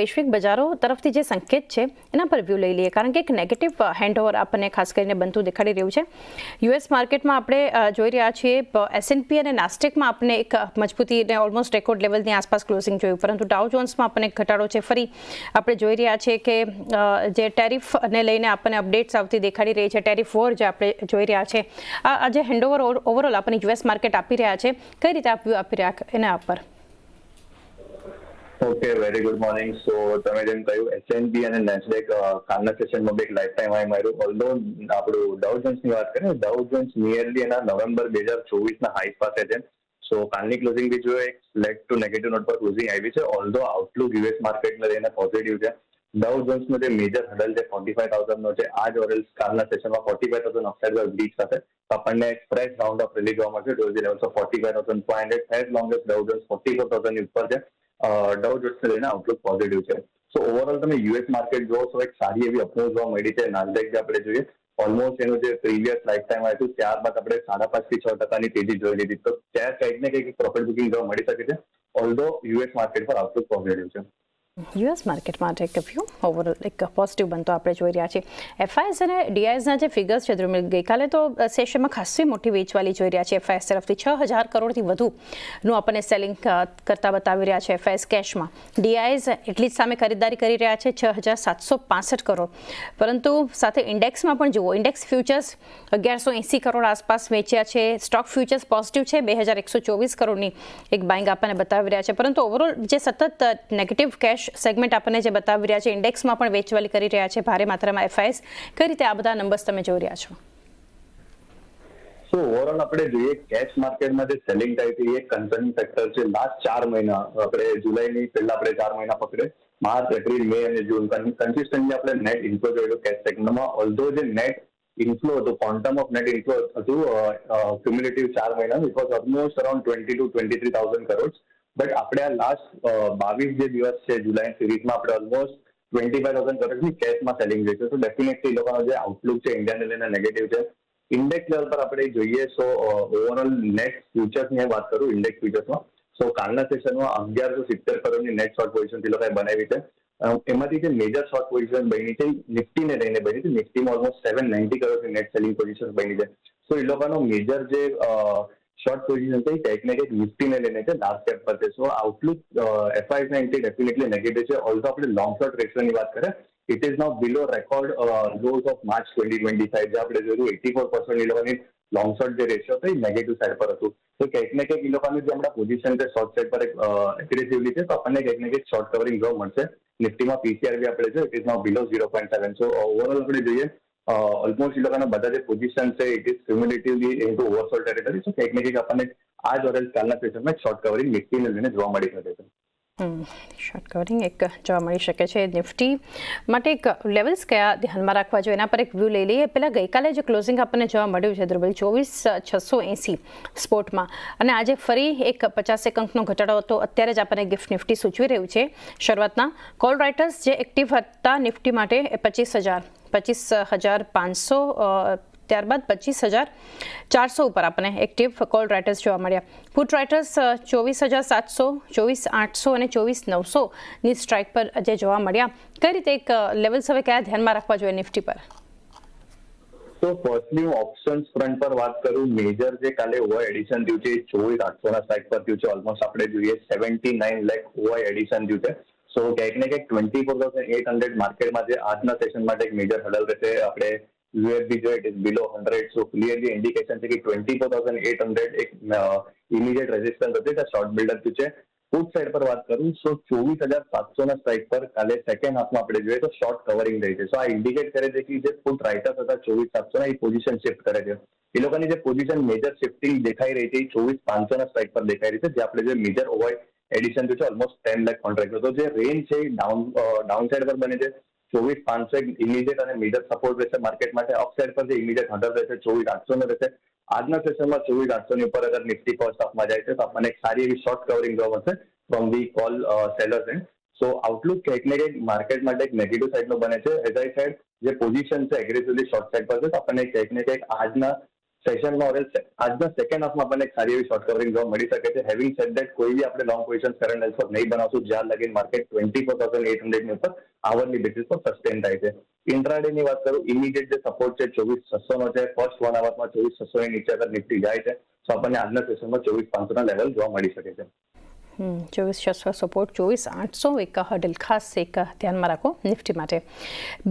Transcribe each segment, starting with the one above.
વૈશ્વિક બજારો તરફથી જે સંકેત છે એના પર વ્યૂ લઈ લઈએ, કારણ કે એક નેગેટિવ હેન્ડઓવર આપણને ખાસ કરીને બનતું દેખાડી રહ્યું છે. યુએસ માર્કેટમાં આપણે જોઈ રહ્યા છીએ S&P અને નાસ્ટેકમાં આપણે એક મજબૂતીને ઓલમોસ્ટ રેકોર્ડ લેવલની આસપાસ ક્લોઝિંગ જોયું, પરંતુ ડાઉ જોન્સમાં આપણને ઘટાડો છે. ફરી આપણે જોઈ રહ્યા છીએ કે જે ટેરિફને લઈને આપણને અપડેટ્સ આવતી દેખાડી રહી છે, ટેરિફ વોર જે આપણે જોઈ રહ્યા છે, આ જે હેન્ડઓવર ઓવરઓલ આપણને યુએસ માર્કેટ આપી રહ્યા છે, કઈ રીતે આપ વ્યૂ આપી રહ્યા એના પર? Okay, very good morning. So તમે જેમ કહ્યું S&P અને નેસ્ડેક કાલના સેશનમાં એક લાઈફ ટાઈમ હાઈ માર્યું. ઓલ્ધો આપણું ડાઉ જોન્સની વાત કરીએ, ડાઉ જોન્સ નિયરલી એના નવેમ્બર 2024ના હાઈ પાસે છે. સો કાલની ક્લોઝિંગ બી જો એક ફ્લેટ ટુ નેગેટિવ નોટ પર ક્લોઝિંગ આવી છે. ઓલ્ધો આઉટલુક યુએસ માર્કેટને લઈને પોઝિટિવ છે. ડાઉ જોન્સનો જે મેજર હડલ છે 45,000નો છે, આ જ ઓરેલ્સ કાલના સેશનમાં 45,000 અપસાઇડ પર બ્રીચ સાથે આપણને એક ફ્રેશ રાઉન્ડ ઓફ રેલી જોવા મળશે toward the levels of 45,500 as long as ડાઉ જોન્સ 44,000ની ઉપર છે. ડાઉ જોન્સને લઈને આઉટલુક પોઝિટિવ છે. સો ઓવરઓલ તમે યુએસ માર્કેટ જોવો તો એક સારી એવી અપમૂવ જોવા મળી છે. નાસ્ડેક જે આપણે જોઈએ ઓલમોસ્ટ એનું જે પ્રીવિયસ લાઈફ ટાઈમ આવ્યું ત્યારબાદ આપણે 5.5 થી 6% તેજી જોઈ લીધી, તો ત્યાં કંઈક ને કંઈક પ્રોફિટ બુકિંગ જોવા મળી શકે છે. ઓલ્ધો યુએસ માર્કેટ પર આઉટલુક પોઝિટિવ છે. યુએસ માર્કેટ માટે એક વ્યૂ ઓવરઓલ એક પોઝિટિવ બનતો આપણે જોઈ રહ્યા છીએ. FIs અને DIsના જે ફિગર્સ છે ધ્રુમિલ, ગઈકાલે તો સેશનમાં ખાસી મોટી વેચવાલી જોઈ રહ્યા છે. FIs તરફથી 6,000 કરોડથી વધુનું આપણને સેલિંગ કરતા બતાવી રહ્યા છે FIs કેશમાં. DIs એટલી જ સામે ખરીદારી કરી રહ્યા છે 6,765 કરોડ. પરંતુ સાથે ઇન્ડેક્સમાં પણ જુઓ, ઇન્ડેક્સ ફ્યુચર્સ 1,180 કરોડ આસપાસ વેચ્યા છે. સ્ટોક ફ્યુચર્સ પોઝિટિવ છે, 2,124 કરોડની એક બાઇંગ આપણને બતાવી રહ્યા છે. પરંતુ ઓવરઓલ જે સતત નેગેટિવ કેશ સેગમેન્ટ આપણને જે બતાવી રહ્યા છે, ઇન્ડેક્સમાં પણ વેચવાલી કરી રહ્યા છે ભારે માત્રામાં FIs. કઈ રીતે આ બધા નંબર્સ તમે જોઈ રહ્યા છો? સો ઓવરઓલ આપણે જોઈએ કેશ માર્કેટમાં જે સેલિંગ થાય છે એ કન્સર્નિંગ ફેક્ટર છે. લાસ્ટ 4 મહિના આપણે જુલાઈની પહેલા આપણે 4 મહિના પકડે, માર્ચ, એપ્રિલ, મે અને જૂન કન્સિસ્ટન્ટલી આપણે નેટ ઇન્ફ્લો જોયેલું કેશ સેગમેન્ટમાં. ઓલ્ધો જે નેટ ઇન્ફ્લો હતું, ક્વોન્ટમ ઓફ નેટ ઇન્ફ્લો હતું ક્યુમ્યુલેટિવ 4 મહિનાનું, it was almost around 20,000 to 23,000 crore. But આપણે આ લાસ્ટ 22 જે દિવસ છે જુલાઈ સિરીઝમાં આપણે ઓલમોસ્ટ 25,000 કરોડની કેશમાં સેલિંગ જોઈ છે. તો ડેફિનેટલી એ લોકોનો જે આઉટલુક છે ઇન્ડિયાને લઈને નેગેટિવ છે. ઇન્ડેક્સ લેવલ પર આપણે જોઈએ સો ઓવરઓલ નેટ ફ્યુચર્સની વાત કરું, ઇન્ડેક્સ ફ્યુચર્સમાં સો કાલના સેશનમાં 1,170 કરોડની નેટ શોર્ટ પોઝિશન એ લોકોએ બનાવી છે. એમાંથી જે મેજર શોર્ટ પોઝિશન બની છે નિફ્ટીને લઈને બની છે. નિફ્ટીમાં ઓલમોસ્ટ 790 કરોડની નેટ સેલિંગ પોઝિશન બની છે. સો એ લોકોનો મેજર જે શોર્ટ પોઝિશન છે કંઈક ને કંઈક નિફ્ટીને લઈને છે, લાસ્ટ સ્ટેપ પર છે. સો આઉટલુક FIs ના ડેફિનેટલી નેગેટિવ છે. ઓલ્ધો આપણે લોંગ શોર્ટ રેશિયોની વાત કરીએ, it is now below record lose of March 2025 જે આપણે જોયું 84% એ લોકોની લોંગ શોર્ટ જે રેશિયો હતો એ નેગેટિવ સાઈડ પર હતું. તો કંઈક ને કંઈક એ લોકોની જે હમણાં પોઝિશન છે શોર્ટ સાઈડ પર એગ્રેસિવલી છે, તો આપણને કંઈક ને કંઈક શોર્ટ કવરિંગ જોવા મળશે. નિફ્ટીમાં PCR બી આપણે જોઈએ it is now below 0.7. So overall આપણે જોઈએ ઓલમોસ્ટ એ લોકોના બધા જે પોઝિશન છે it is cumulatively into oversold territory. So કંઈક ને કંઈક આપણને આ જ ઓરેન્જ કાલના સેશનમાં શોર્ટ કવરિંગ નિફ્ટીને લઈને જોવા મળી શકે છે. શોર્ટ કવરિંગ એક જોવા મળી શકે છે. નિફ્ટી માટે એક લેવલ્સ કયા ધ્યાનમાં રાખવા જોઈએ એના પર એક વ્યૂ લઈ લઈએ. પહેલાં ગઈકાલે જે ક્લોઝિંગ આપણને જોવા મળ્યું છે ધ્રુવલ 24,680 સ્પોટમાં, અને આજે ફરી એક 50 અંકનો ઘટાડો હતો. અત્યારે જ આપણને ગિફ્ટ નિફ્ટી સૂચવી રહ્યું છે. શરૂઆતના કોલ રાઇટર્સ જે એક્ટિવ હતા નિફ્ટી માટે એ 25,500, ત્યારબાદ 25,400 ઉપર આપણને એક્ટિવ કોલ રાઇટર્સ જોવા મળ્યા. પુટ રાઇટર્સ 24,700, 24,800 અને 24,900ની સ્ટ્રાઇક પર જે જોવા મળ્યા. કઈ રીતે એક લેવલ્સ હવે કયા ધ્યાનમાં રાખવા જોઈએ નિફ્ટી પર? તો ફર્સ્ટલી હું ઓપ્શન્સ ફ્રન્ટ પર વાત કરું, મેજર જે કાલે ઓઆઈ એડિશન થયું છે 24,800ના સ્ટ્રાઇક પર થયું છે. ઓલમોસ્ટ આપણે જોઈએ 79 લાખ ઓઆઈ એડિશન થયું છે. સો કંઈક ને કંઈક 24,800 માર્કેટમાં જે આજના સેશન માટે એક મેજર હડલ રહેશે. આપણે USD જો it is below 100, so clearly indication છે કે 24,800 એક ઇમિડિયેટ રેઝિસ્ટન્સ હતી, તે શોર્ટ બિલ્ડઅપ થયું છે. પુટ સાઇડ પર વાત કરું સો 24,700ના સ્ટ્રાઇક પર કાલે સેકન્ડ હાફમાં આપણે જોઈએ તો શોર્ટ કવરિંગ રહી છે. સો આ ઇન્ડિકેટ કરે છે કે જે પુટ રાઇટર્સ હતા 24,700ના એ પોઝિશન શિફ્ટ કરે છે. એ લોકોની જે પોઝિશન મેજર શિફ્ટિંગ દેખાઈ રહી છે એ 24,500ના સ્ટ્રાઇક પર દેખાઈ રહી છે, જે આપણે જે મેજર ઓવર એડિશન થયું છે ઓલમોસ્ટ 10 લાખ કોન્ટ્રાક્ટ. તો જે રેન્જ છે ડાઉન સાઇડ પર બને છે 24,500 ઇમિડિયેટ અને મેજર સપોર્ટ રહેશે માર્કેટ માટે. અપસાઇડ પર જે ઇમિડિયેટ હર્ડલ રહેશે 24,800 રહેશે. આજના સેશનમાં 24,800ની ઉપર અગર નિફ્ટી ફર્સ્ટ હાફમાં જાય છે તો આપણને એક સારી એવી શોર્ટ કવરિંગ જોવા મળશે from the call sellers and. So Outlook કંઈક ને કંઈક માર્કેટ માટે એક નેગેટિવ સાઇડનો બને છે. એઝ આઈ સાઇડ જે પોઝિશન છે એગ્રેસિવલી શોર્ટ સાઇડ પર છે, તો આપણને કંઈક ને કંઈક આજના સેશનમાં આજના સેકન્ડ હાફમાં આપણને એક સારી એવી શોર્ટ કવરિંગ જોવા મળી શકે છે. હેવિંગ સેડ ધેટ કોઈ બી આપણે લોંગ પોઝિશન કરંટ લેવલ પર નહીં બનાવશું જ્યાં લગીન માર્કેટ 24,800 ની ઉપર આવરની બેસિસ પર સસ્ટેન થાય છે. ઇન્ટ્રાડે ની વાત કરું, ઇમિડિયેટ જે સપોર્ટ છે 24,600 નો છે. ફર્સ્ટ 1 અવરમાં 24,600 ની નીચે અગર નિફ્ટી જાય છે તો આપણને આજના સેશનમાં 24,500 ના લેવલ જોવા મળી શકે છે. 24,600 સપોર્ટ, 24,800 એક હર્ડલ ખાસ એક ધ્યાનમાં રાખો નિફ્ટી માટે.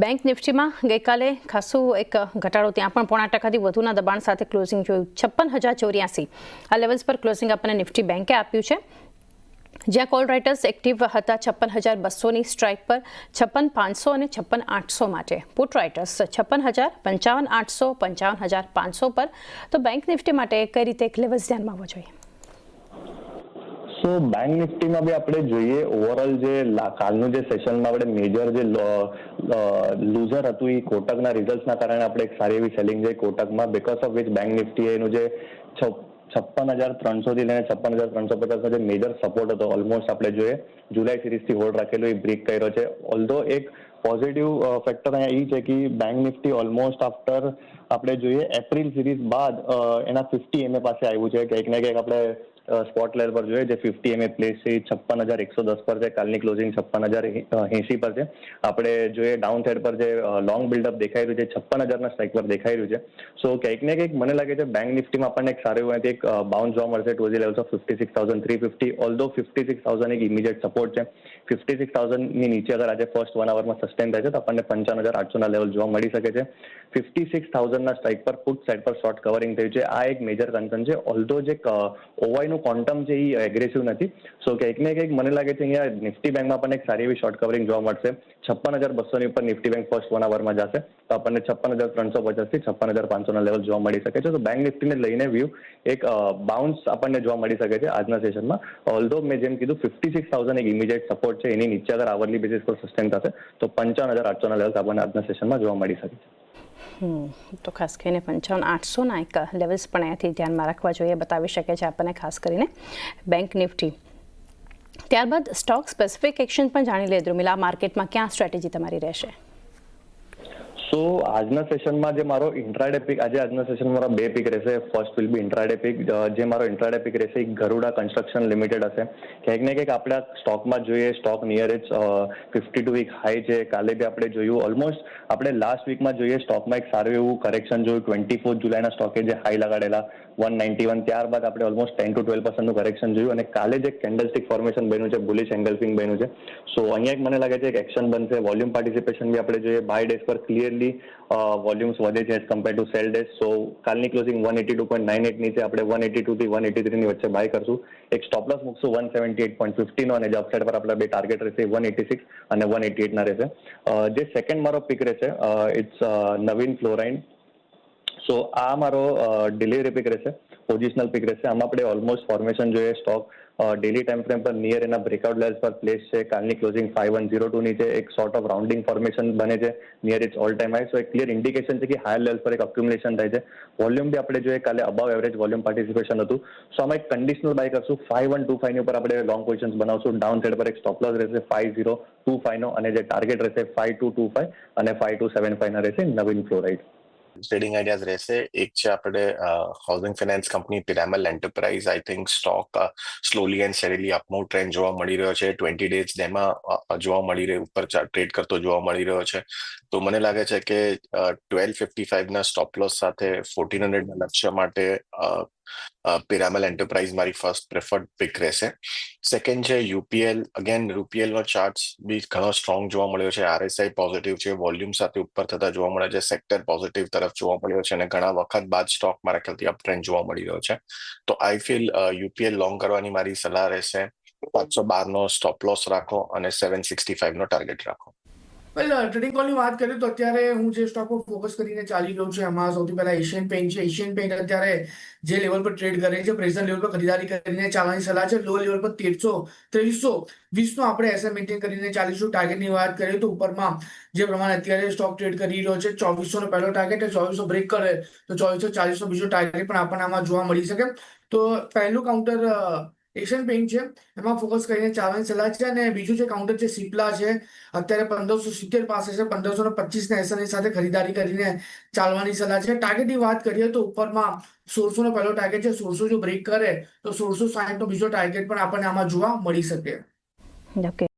બેંક નિફ્ટીમાં ગઈકાલે ખાસું એક ઘટાડો, ત્યાં પણ 0.5% વધુના દબાણ સાથે ક્લોઝિંગ જોયું. 56,084 આ લેવલ્સ પર ક્લોઝિંગ આપણને નિફ્ટી બેંકે આપ્યું છે, જ્યાં કોલ રાઇટર્સ એક્ટિવ હતા 56,200ની સ્ટ્રાઇક પર, 56,500 અને 56,800 માટે. પુટ રાઇટર્સ 56,000, 55,800, 55,500 પર. તો બેંક નિફ્ટી માટે કઈ રીતે એક લેવલ્સ ધ્યાનમાં આવવો જોઈએ? સો બેંક નિફ્ટીમાં બી આપણે જોઈએ ઓવરઓલ જે કાલનું જે સેશનમાં આપણે મેજર જે લૂઝર હતું એ કોટકના રિઝલ્ટના કારણે આપણે એક સારી એવી સેલિંગ છે કોટકમાં, because of which bank Nifty એનું જે 56,300 થી લઈને 56,350 જે મેજર સપોર્ટ હતો ઓલમોસ્ટ આપણે જોઈએ જુલાઈ સિરીઝથી હોલ્ડ રાખેલો એ બ્રેક કર્યો છે. ઓલ્ધો એક પોઝિટિવ ફેક્ટર અહીંયા એ છે કે બેંક નિફ્ટી ઓલમોસ્ટ આફ્ટર આપણે જોઈએ એપ્રિલ સિરીઝ બાદ એના 50 MA પાસે આવ્યું છે. કંઈક ને કંઈક આપણે સ્પોટ લેવલ પર જોઈએ જે 50 MA પ્લેસ છે 56,110 પર છે. કાલની ક્લોઝિંગ 56,080 પર છે. આપણે જોઈએ ડાઉન સાઇડ પર જે લોંગ બિલ્ડઅપ દેખાઈ રહ્યું છે 56,000ના સ્ટ્રાઇક પર દેખાઈ રહ્યું છે. સો કંઈક ને કંઈક મને લાગે છે બેંક નિફ્ટીમાં આપણને એક સારું એવું એક બાઉન્સ જોવા મળશે ટુ ધી લેવલ્સ ઓફ 56,350. ઓલ્ધો 56,000 એક ઇમિડિયેટ સપોર્ટ છે. 56,000ની નીચે અગર આજે ફર્સ્ટ 1 અવરમાં સસ્ટેન થાય છે તો આપણને 55,800ના લેવલ જોવા મળી શકે છે. 56,000ના સ્ટ્રાઇક પર પુટ સાઇડ પર શોર્ટ કવરિંગ થયું છે. આ એક મેજર કન્સર્ન છે. ઓલ્ધો જે ઓવાઈનું ક્વોન્ટમ છે એ એગ્રેસિવ નથી. સો કંઈક ને કંઈક મને લાગે છે અહીંયા નિફ્ટી બેંકમાં આપણને એક સારી એવી શોર્ટ કવરિંગ જોવા મળશે. 56,200 ની ઉપર નિફ્ટી બેંક ફર્સ્ટ 1 અવરમાં જશે તો આપણને 56,350 થી 56,500ના લેવલ જોવા મળી શકે છે. તો બેંક નિફ્ટીને લઈને વ્યૂ એક બાઉન્સ આપણને જોવા મળી શકે છે આજના સેશનમાં. ઓલ્ધો મેં જેમ કીધું 56,000 એક ઇમિડિયેટ સપોર્ટ છે, એની નીચે અગર આવરલી બેસિસ પર સસ્ટેન થશે તો 55,800ના લેવલ આપણને આજના સેશનમાં જોવા મળી શકે છે. તો ખાસ કરીને 55,800ના એક લેવલ્સ પણ અહીંયાથી ધ્યાનમાં રાખવા જોઈએ, બતાવી શકે છે આપણને ખાસ કરીને બેંક નિફ્ટી. ત્યારબાદ સ્ટોક સ્પેસિફિક એક્શન પણ જાણી લે દ્રુમિલા, માર્કેટમાં ક્યાં સ્ટ્રેટેજી તમારી રહેશે? સો આજના સેશનમાં જે મારો ઇન્ટ્રાડે પિક, આજના સેશનમાં મારા 2 પિક રહેશે. First will be intraday pick. જે મારો ઇન્ટ્રાડે પિક રહેશે એ ગરુડા કન્સ્ટ્રક્શન લિમિટેડ હશે. કંઈક ને કંઈક આપણે સ્ટોકમાં જોઈએ સ્ટોક નિયર એજ 52 વીક હાઈ છે. કાલે બી આપણે જોયું ઓલમોસ્ટ આપણે લાસ્ટ વીકમાં જોઈએ સ્ટોકમાં એક સારું એવું કરેક્શન જોયું. 24 જુલાઈના સ્ટોકે જે હાઈ લગાડેલા 191, ત્યારબાદ આપણે ઓલમોસ્ટ 10 to 12% કરેક્શન જોયું અને કાલે જે કેન્ડલસ્ટિક ફોર્મેશન બન્યું છે, બુલિશ એન્ગલ્ફિંગ બન્યું છે. સો અહીંયા એક મને લાગે છે એક એક્શન બનશે. વોલ્યુમ પાર્ટિસિપેશન બી આપણે જોઈએ બાય ડેઝ પર ક્લિયરલી વોલ્યુમ્સ વધે છે as compare to sell days. So કાલની ક્લોઝિંગ 182.98 ની છે, આપણે 182 થી 183 ની વચ્ચે બાય કરશું. એક સ્ટોપ લોસ મૂકશું 178.50 નો અને જે અપસાઇડ પર આપણા બે ટાર્ગેટ રહેશે 186 અને 188 ના રહેશે. જે સેકન્ડ મારો પિક રહેશે ઇટ્સ નવીન ફ્લોરાઇન. સો આ મારો ડિલિવરી પિક રહેશે, પોઝિશનલ પિક રહેશે. આમાં આપણે ઓલમોસ્ટ ફોર્મેશન જોઈએ સ્ટોક ડેલી ટાઈમ ફ્રેમ પર નિયર એના બ્રેકઆઉટ લેવલ્સ પર પ્લેસ છે. કાલની ક્લોઝિંગ 5102 ની છે. એક સોર્ટ ઓફ રાઉન્ડિંગ ફોર્મેશન બને છે near its all time high. So એક ક્લિયર ઇન્ડિકેશન છે કે હાયર લેવલ પર એક અક્યુમ્યુલેશન થાય છે. વોલ્યુમ બી આપણે જોઈએ કાલે અબવ એવરેજ વોલ્યુમ પાર્ટિસિપેશન હતું. સો આમાં એક કન્ડિશનલ બાય કરશું 5125 ની ઉપર આપણે લોંગ પોઝિશન્સ બનાવશું. ડાઉન સાઇડ પર એક સ્ટોપ લોસ રહેશે 5025 નો અને જે ટાર્ગેટ રહેશે 5225 અને 5275 ના રહેશે. નવીન ફ્લોરાઇડ ટ્રેડિંગ આઈડિયાઝ રહેશે. એક છે આપણે housing finance company Piramal enterprise. I think stock slowly and steadily upmove trend જોવા મળી રહ્યો છે. 20 ડેઝ એમાં જોવા મળી રહ્યો, ઉપર ટ્રેડ કરતો જોવા મળી રહ્યો છે. તો મને લાગે છે કે 1255 ના સ્ટોપ લોસ સાથે 1400 ના લક્ષ્ય માટે પિરામલ એન્ટરપ્રાઇઝ મારી ફર્સ્ટ પ્રેફર્ડ પિક રહેશે. સેકન્ડ છે યુપીએલ. અગેન યુપીએલ નો ચાર્ટ બી ઘણો સ્ટ્રોંગ જોવા મળ્યો છે. આરએસઆઈ પોઝિટિવ છે, વોલ્યુમ સાથે ઉપર થતા જોવા મળે છે. સેક્ટર પોઝિટિવ તરફ જોવા મળ્યો છે અને ઘણા વખત બાદ સ્ટોક મારા ખ્યાલથી અપ ટ્રેન્ડ જોવા મળી રહ્યો છે. તો આઈ ફીલ યુપીએલ લોંગ કરવાની મારી સલાહ રહેશે. 512 નો સ્ટોપ લોસ રાખો અને 765 નો ટાર્ગેટ રાખો. વેલ ટ્રેડિંગ કોલની વાત કરીએ તો અત્યારે હું જે સ્ટોક પર ફોકસ કરીને ચાલી રહ્યો છું એમાં સૌથી પહેલા એશિયન પેઇન્ટ છે. એશિયન પેઇન્ટ અત્યારે જે લેવલ પર ટ્રેડ કરે છે પ્રેઝન્ટ લેવલ પર ખરીદારી કરીને ચાલવાની સલાહ છે. લો લેવલ પર 2320 નો આપણે એસએમ મેન્ટેન કરીને ચાલીશું. ટાર્ગેટની વાત કરીએ તો ઉપરમાં જે પ્રમાણે અત્યારે સ્ટોક ટ્રેડ કરી રહ્યો છે 2400 નો પહેલો ટાર્ગેટ, 2400 બ્રેક કરે તો 2440 નો બીજો ટાર્ગેટ પણ આપણને આમાં જોવા મળી શકે. તો પહેલું કાઉન્ટર એશિયન પેઇન્ટ છે એમાં ફોકસ કરીને ચાલવાની સલાહ છે. અને બીજું જે કાઉન્ટર છે સિપ્લા છે, અત્યારે 1570 પાસે છે, 1525 ના એસએનએ સાથે ખરીદારી કરીને ચાલવાની સલાહ છે. ટાર્ગેટની વાત કરીએ તો ઉપરમાં 1600 નો પહેલો ટાર્ગેટ છે, 1600 જો બ્રેક કરે તો 1660 નો બીજો ટાર્ગેટ પણ આપણને આમાં જોવા મળી શકે. ઓકે.